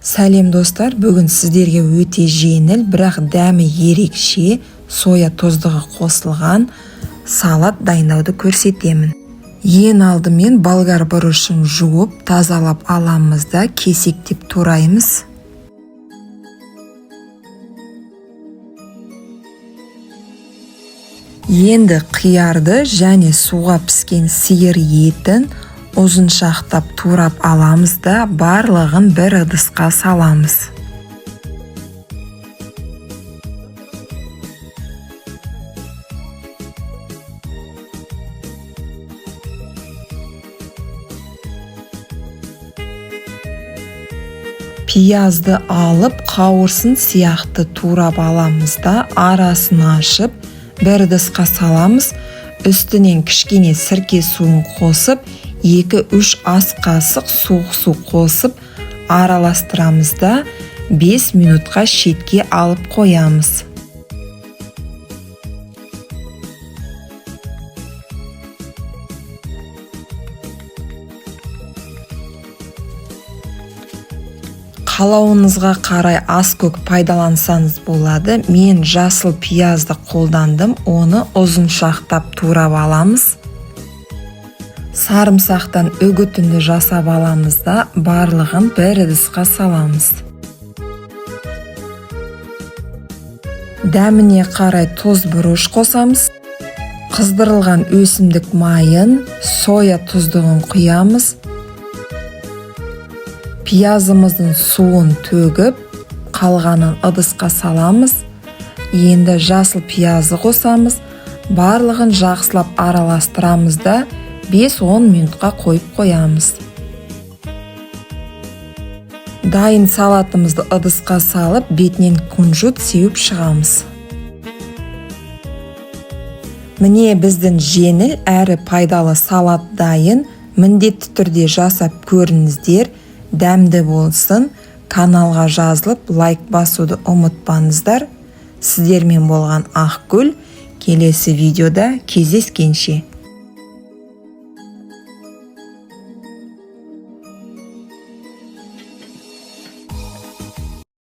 Сәлем достар, бүгін сіздерге өте жеңіл, бірақ дәмі ерекше соя тұздығы қосылған салат дайындауды көрсетемін. Ең алдымен болгар бұрышын жуып, тазалап аламыз да кесектеп тураймыз. Енді қиярды және суға піскен сиыр етін ұзыншақтап турап аламыз да барлығын бір ыдысқа саламыз. Пиязды алып қауырсын сияқты турап аламыз да арасын ашып бір ыдысқа саламыз. Үстінен кішкене сірке суын қосып, 2-3 ас қасық суық су қосып араластырамыз да 5 минутқа шетке алып қоямыз. Қалауыңызға қарай ас көк пайдалансаңыз болады. Мен жасыл пиязды қолдандым, оны ұзыншақтап турап аламыз. Сарымсақтан үгітінді жасап аламыз да барлығын бір ыдысқа саламыз. Дәміне қарай тұз бұрыш қосамыз. Қыздырылған өсімдік майын, соя тұздығын құямыз. Пиязымыздың суын төгіп, қалғанын ыдысқа саламыз. Енді жасыл пиязы қосамыз. Барлығын жақсылап араластырамыз да 5-10 минутқа қойып қоямыз. Дайын салатымызды ыдысқа салып, бетінен күнжіт сеуіп шығамыз. Міне біздің жеңіл әрі пайдалы салат дайын. Міндетті түрде жасап көріңіздер. Дәмді болсын. Каналға жазылып, лайк басуды ұмытпаңыздар. Сіздермен болған Ақгүл. Келесі видеода кездескенше.